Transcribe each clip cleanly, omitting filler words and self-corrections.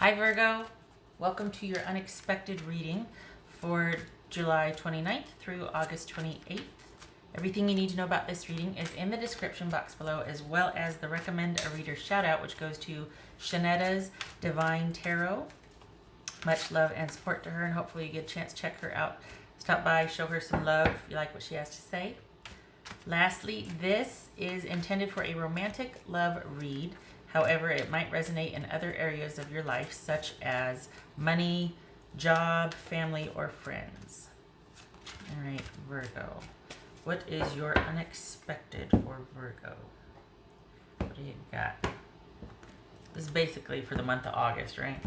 Hi Virgo, welcome to your unexpected reading for July 29th through August 28th. Everything you need to know about this reading is in the description box below, as well as the recommend a reader shout out, which goes to Shanetta's Divine Tarot. Much love and support to her, and hopefully you get a chance to check her out. Stop by, show her some love if you like what she has to say. Lastly, this is intended for a romantic love read. However, it might resonate in other areas of your life, such as money, job, family, or friends. All right, Virgo. What is your unexpected for Virgo? What do you got? This is basically for the month of August, right?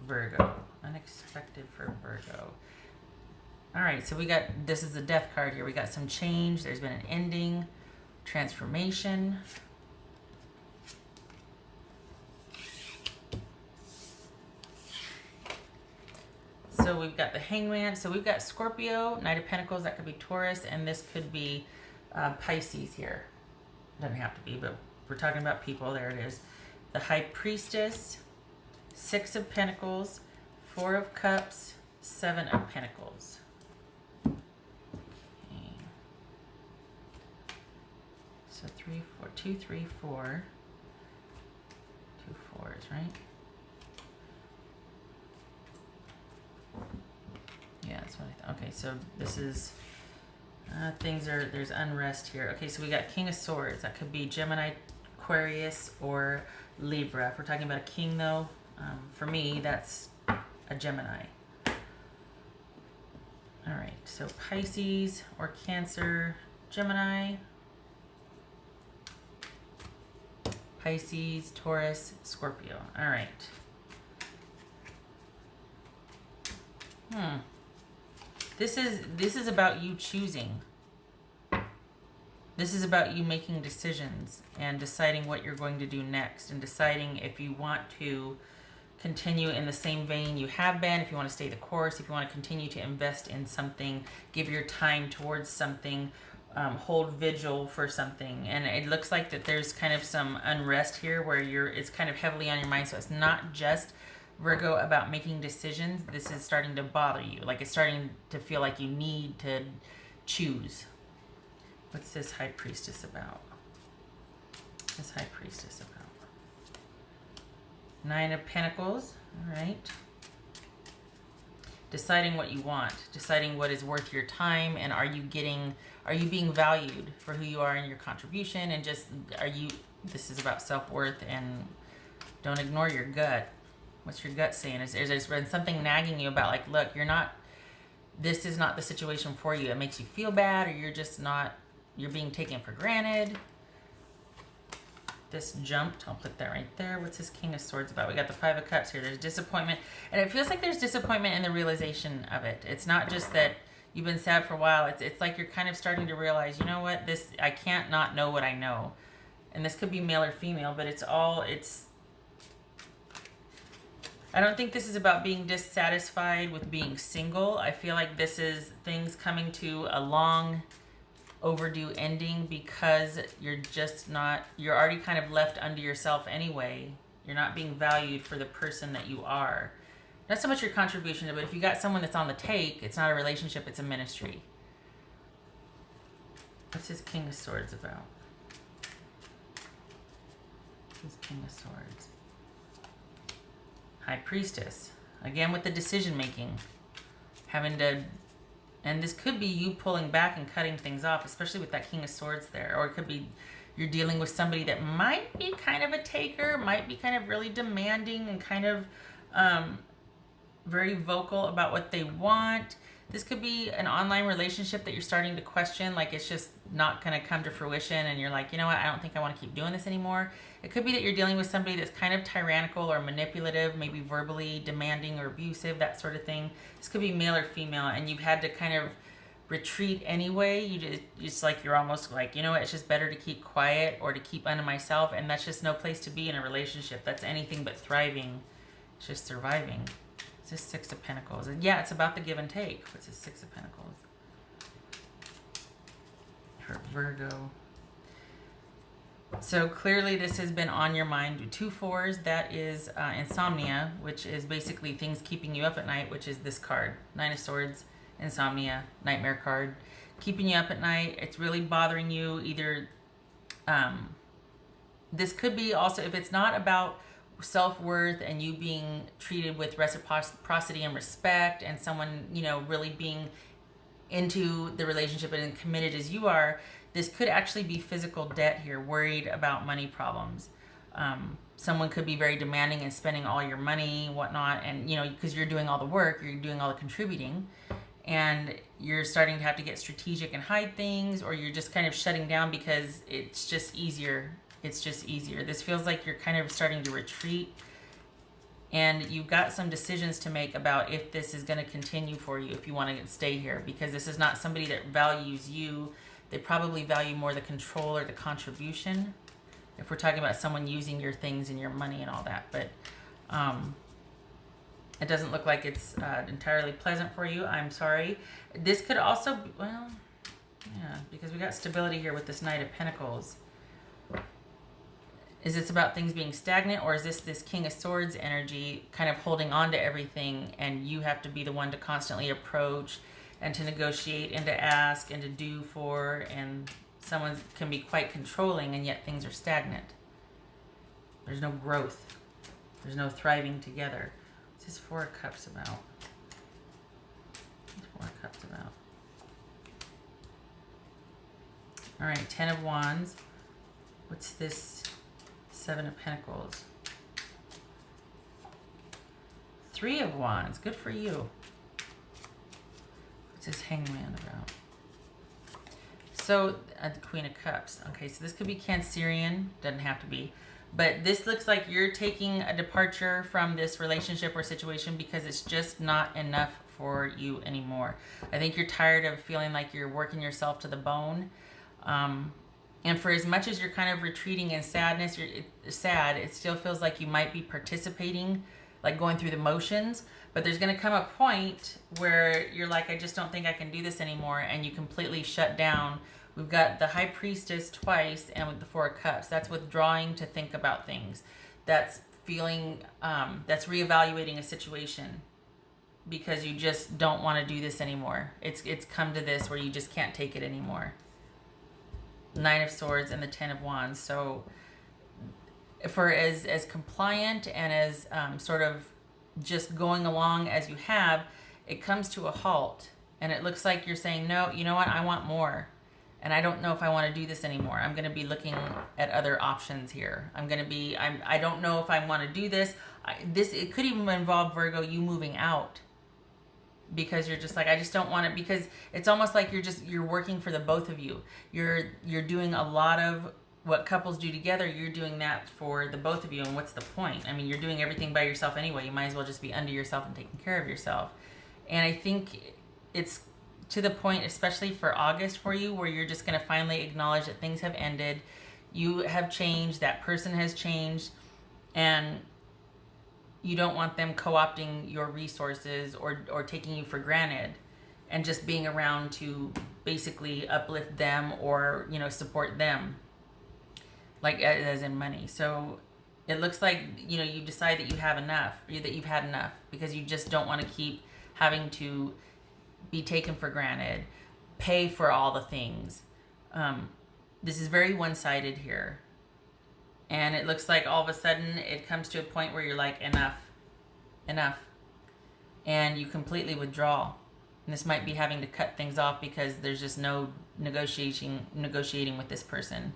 Virgo. Unexpected for Virgo. All right, so we got, this is the death card here. We got some change. There's been an ending, transformation. So we've got the Hangman. So we've got Scorpio, Knight of Pentacles. That could be Taurus, and this could be Pisces here. Doesn't have to be, but we're talking about people. There it is. The High Priestess, Six of Pentacles, Four of Cups, Seven of Pentacles. Okay. So 3, 4, 2, 3, 4. 2 fours, right? Yeah, that's what I thought. Okay, so this is there's unrest here. Okay, so we got King of Swords. That could be Gemini, Aquarius, or Libra. If we're talking about a king, though, for me, that's a Gemini. All right, so Pisces or Cancer, Gemini, Pisces, Taurus, Scorpio. All right. This is about you choosing. This is about you making decisions and deciding what you're going to do next, and deciding if you want to continue in the same vein you have been, if you want to stay the course, if you want to continue to invest in something, give your time towards something, hold vigil for something. And it looks like that there's kind of some unrest here where it's kind of heavily on your mind. So it's not just, Virgo, about making decisions. This is starting to bother you. Like, it's starting to feel like you need to choose. What's this High Priestess about? This High Priestess about? Nine of Pentacles. All right. Deciding what you want. Deciding what is worth your time, and are you being valued for who you are and your contribution, and just, this is about self-worth, and don't ignore your gut. What's your gut saying? There's been something nagging you about, like, look, this is not the situation for you. It makes you feel bad, or you're being taken for granted. This jumped. I'll put that right there. What's this King of Swords about? We got the Five of Cups here. There's disappointment, and it feels like there's disappointment in the realization of it. It's not just that you've been sad for a while. It's like you're kind of starting to realize, you know what, I can't not know what I know. And this could be male or female, but I don't think this is about being dissatisfied with being single. I feel like this is things coming to a long overdue ending, because you're already kind of left unto yourself anyway. You're not being valued for the person that you are. Not so much your contribution, but if you got someone that's on the take, it's not a relationship, it's a ministry. What's this King of Swords about? This King of Swords. High Priestess. Again, with the decision making. And this could be you pulling back and cutting things off, especially with that King of Swords there. Or it could be you're dealing with somebody that might be kind of a taker, might be kind of really demanding, and kind of very vocal about what they want. This could be an online relationship that you're starting to question, like it's just not going to come to fruition, and you're like, you know what, I don't think I want to keep doing this anymore. It could be that you're dealing with somebody that's kind of tyrannical or manipulative, maybe verbally demanding or abusive, that sort of thing. This could be male or female, and you've had to kind of retreat anyway. It's like you're almost like, you know what, it's just better to keep quiet or to keep unto myself, and that's just no place to be in a relationship. That's anything but thriving. It's just surviving. It's just Six of Pentacles. And yeah, it's about the give and take. What's this Six of Pentacles? For Virgo. So clearly this has been on your mind. 2 fours, that is insomnia, which is basically things keeping you up at night, which is this card. 9 of Swords, insomnia, nightmare card. Keeping you up at night. It's really bothering you. Either this could be also, if it's not about self-worth and you being treated with reciprocity and respect, and someone, you know, really being into the relationship and committed as you are, this could actually be physical debt here, worried about money problems. Someone could be very demanding and spending all your money, whatnot, and, you know, because you're doing all the work, you're doing all the contributing, and you're starting to have to get strategic and hide things, or you're just kind of shutting down because it's just easier. It's just easier. This feels like you're kind of starting to retreat, and you've got some decisions to make about if this is going to continue for you, if you want to stay here, because this is not somebody that values you. They probably value more the control or the contribution, if we're talking about someone using your things and your money and all that. But it doesn't look like it's entirely pleasant for you. I'm sorry. This could also be, well, yeah, because we got stability here with this Knight of Pentacles. Is this about things being stagnant, or is this King of Swords energy kind of holding on to everything, and you have to be the one to constantly approach and to negotiate and to ask and to do for, and someone can be quite controlling, and yet things are stagnant. There's no growth. There's no thriving together. What's this Four of Cups about? What's Four of Cups about? All right, Ten of Wands. What's this Seven of Pentacles? Three of Wands. Good for you. What's this Hangman about? So, the Queen of Cups. Okay, so this could be Cancerian. Doesn't have to be. But this looks like you're taking a departure from this relationship or situation because it's just not enough for you anymore. I think you're tired of feeling like you're working yourself to the bone. And for as much as you're kind of retreating in sadness, sad, it still feels like you might be participating, like going through the motions. But there's going to come a point where you're like, I just don't think I can do this anymore. And you completely shut down. We've got the High Priestess twice, and with the Four of Cups. That's withdrawing to think about things. That's feeling, that's reevaluating a situation because you just don't want to do this anymore. It's come to this where you just can't take it anymore. Nine of Swords and the Ten of Wands. So for as compliant and as sort of just going along as you have, it comes to a halt. And it looks like you're saying, no, you know what? I want more. And I don't know if I want to do this anymore. I'm going to be looking at other options here. I don't know if I want to do this. It could even involve, Virgo, you moving out. Because you're just like, I just don't want it, because it's almost like you're working for the both of you. You're doing a lot of what couples do together. You're doing that for the both of you. And what's the point? I mean, you're doing everything by yourself anyway. You might as well just be under yourself and taking care of yourself. And I think it's to the point, especially for August for you, where you're just going to finally acknowledge that things have ended. You have changed. That person has changed. And you don't want them co-opting your resources or taking you for granted and just being around to basically uplift them or, you know, support them, like as in money. So it looks like, you know, you decide that you have enough, that you've had enough, because you just don't want to keep having to be taken for granted, pay for all the things. This is very one-sided here. And it looks like all of a sudden it comes to a point where you're like, enough. And you completely withdraw. And this might be having to cut things off because there's just no negotiating with this person.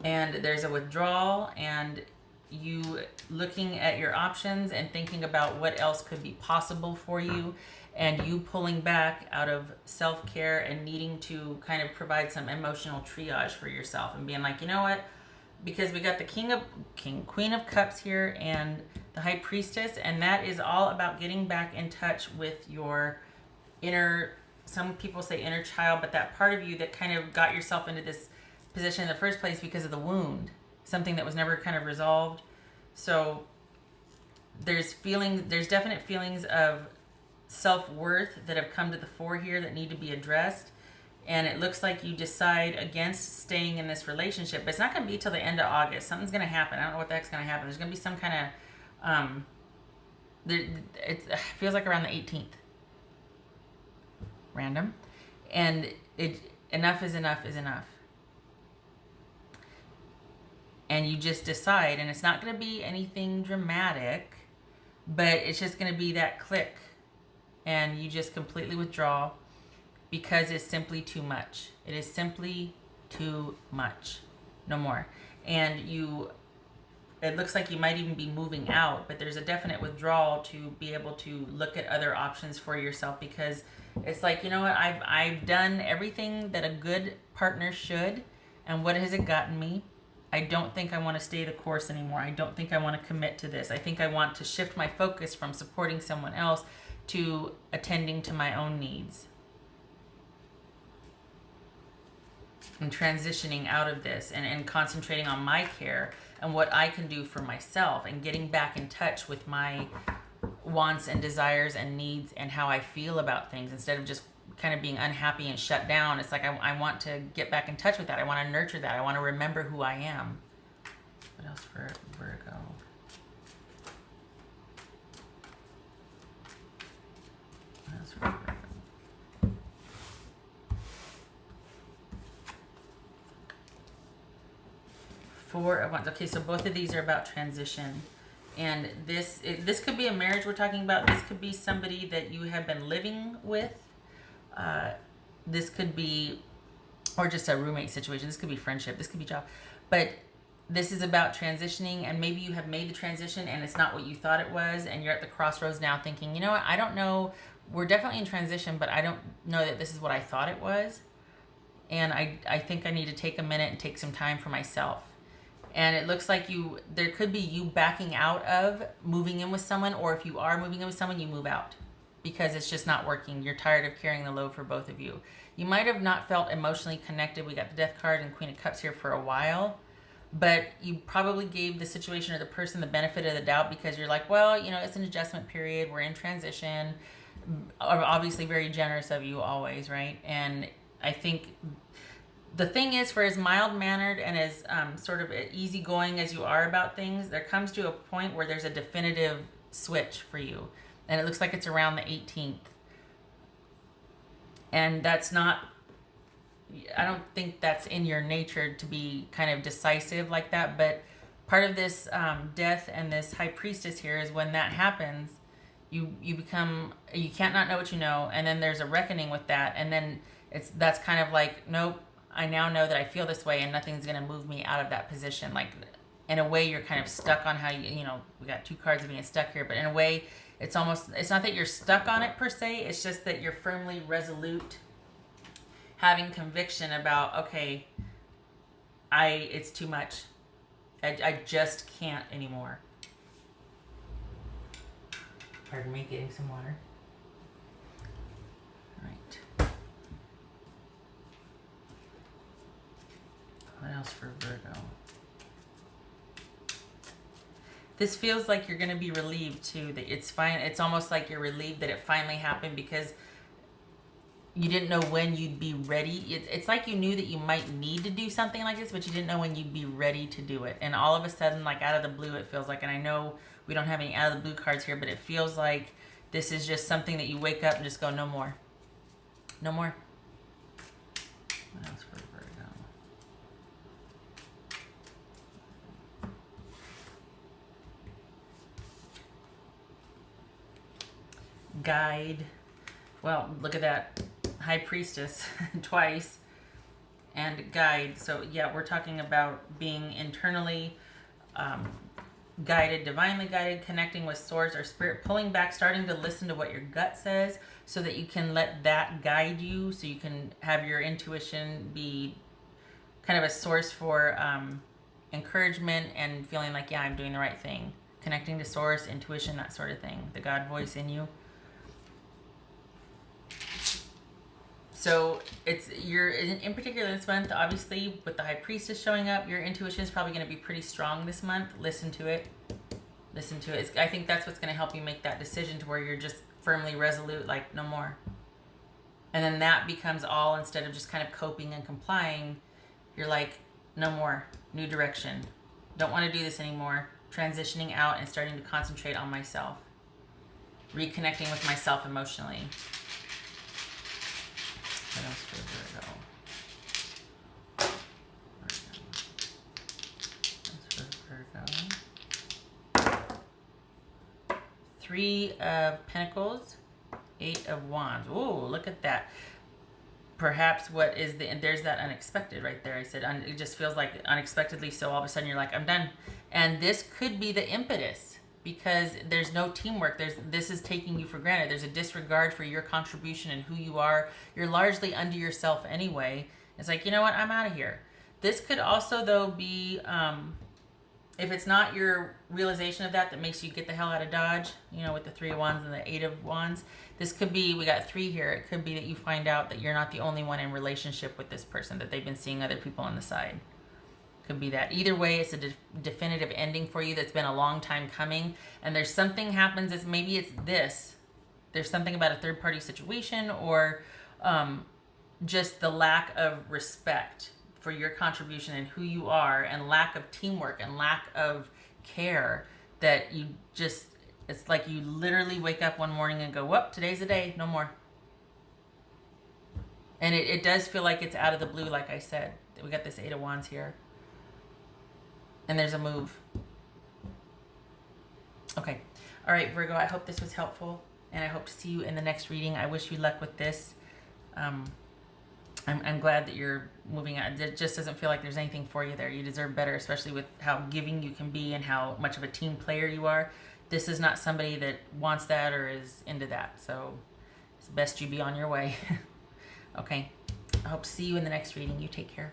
And there's a withdrawal, and you looking at your options and thinking about what else could be possible for you, and you pulling back out of self-care and needing to kind of provide some emotional triage for yourself and being like, you know what, because we got the Queen of Cups here and the High Priestess, and that is all about getting back in touch with your inner, some people say inner child, but that part of you that kind of got yourself into this position in the first place because of the wound, something that was never kind of resolved. So there's definite feelings of self-worth that have come to the fore here that need to be addressed. And it looks like you decide against staying in this relationship, but it's not going to be till the end of August. Something's going to happen. I don't know what the heck's going to happen. There's going to be some kind of, it feels like around the 18th. Random. And enough is enough is enough. And you just decide, and it's not going to be anything dramatic, but it's just going to be that click. And you just completely withdraw because it's simply too much. It is simply too much. No more. And it looks like you might even be moving out, but there's a definite withdrawal to be able to look at other options for yourself, because it's like, you know what, I've done everything that a good partner should, and what has it gotten me? I don't think I want to stay the course anymore. I don't think I want to commit to this. I think I want to shift my focus from supporting someone else to attending to my own needs. And transitioning out of this and concentrating on my care and what I can do for myself, and getting back in touch with my wants and desires and needs and how I feel about things, instead of just kind of being unhappy and shut down. It's like I want to get back in touch with that. I want to nurture that. I want to remember who I am. What else for Virgo? What else for Virgo? Four of Wands. Okay, so both of these are about transition. And this could be a marriage we're talking about. This could be somebody that you have been living with. This could be, or just a roommate situation. This could be friendship. This could be job. But this is about transitioning, and maybe you have made the transition and it's not what you thought it was, and you're at the crossroads now thinking, you know what, I don't know. We're definitely in transition, but I don't know that this is what I thought it was. And I think I need to take a minute and take some time for myself. And it looks like there could be you backing out of moving in with someone, or if you are moving in with someone, you move out because it's just not working. You're tired of carrying the load for both of you. You might have not felt emotionally connected. We got the Death card and Queen of Cups here for a while, but you probably gave the situation or the person the benefit of the doubt because you're like, well, you know, it's an adjustment period. We're in transition. Obviously very generous of you always, right? And I think the thing is, for as mild-mannered and as sort of easygoing as you are about things, there comes to a point where there's a definitive switch for you. And it looks like it's around the 18th. And that's not, I don't think that's in your nature to be kind of decisive like that. But part of this death and this high priestess here is when that happens, you become, you can't not know what you know. And then there's a reckoning with that. And then that's kind of like, nope. I now know that I feel this way and nothing's going to move me out of that position. Like, in a way, you're kind of stuck on how you know, we got two cards of being stuck here, but in a way, it's almost, it's not that you're stuck on it per se, it's just that you're firmly resolute, having conviction about, okay, it's too much. I just can't anymore. Pardon me, getting some water. All right. What else for Virgo? This feels like you're going to be relieved too. That it's fine. It's almost like you're relieved that it finally happened because you didn't know when you'd be ready. It's like you knew that you might need to do something like this, but you didn't know when you'd be ready to do it. And all of a sudden, like out of the blue, it feels like, and I know we don't have any out of the blue cards here, but it feels like this is just something that you wake up and just go, no more. No more. What else for Virgo? Guide. Well, look at that. High Priestess twice. And guide. So yeah, we're talking about being internally guided, divinely guided, connecting with source or spirit, pulling back, starting to listen to what your gut says so that you can let that guide you, so you can have your intuition be kind of a source for encouragement and feeling like, yeah, I'm doing the right thing. Connecting to source, intuition, that sort of thing. The God voice in you. So you're in particular this month, obviously with the High Priestess showing up, your intuition is probably going to be pretty strong this month. Listen to it. Listen to it. I think that's what's going to help you make that decision to where you're just firmly resolute, like no more. And then that becomes all, instead of just kind of coping and complying, you're like, no more, new direction. Don't want to do this anymore. Transitioning out and starting to concentrate on myself. Reconnecting with myself emotionally. What else for Virgo? Three of Pentacles, Eight of Wands. Ooh, look at that. Perhaps what is the, and there's that unexpected right there. I said, it just feels like unexpectedly, so all of a sudden you're like, I'm done. And this could be the impetus, because there's no teamwork. This is taking you for granted. There's a disregard for your contribution and who you are. You're largely unto yourself anyway. It's like, you know what, I'm out of here. This could also, though, be, if it's not your realization of that makes you get the hell out of Dodge, you know, with the Three of Wands and the Eight of Wands, this could be, we got three here. It could be that you find out that you're not the only one in relationship with this person, that they've been seeing other people on the side. Could be that. Either way, it's a definitive ending for you that's been a long time coming. And there's something happens, is maybe it's this. There's something about a third party situation, or just the lack of respect for your contribution and who you are, and lack of teamwork and lack of care, that you just, it's like you literally wake up one morning and go, whoop, today's the day, no more. And it does feel like it's out of the blue, like I said. We got this Eight of Wands here. And there's a move. Okay. All right, Virgo, I hope this was helpful, and I hope to see you in the next reading. I wish you luck with this. I'm glad that you're moving on. It just doesn't feel like there's anything for you there. You deserve better, especially with how giving you can be and how much of a team player you are. This is not somebody that wants that or is into that. So it's best you be on your way. Okay. I hope to see you in the next reading. You take care.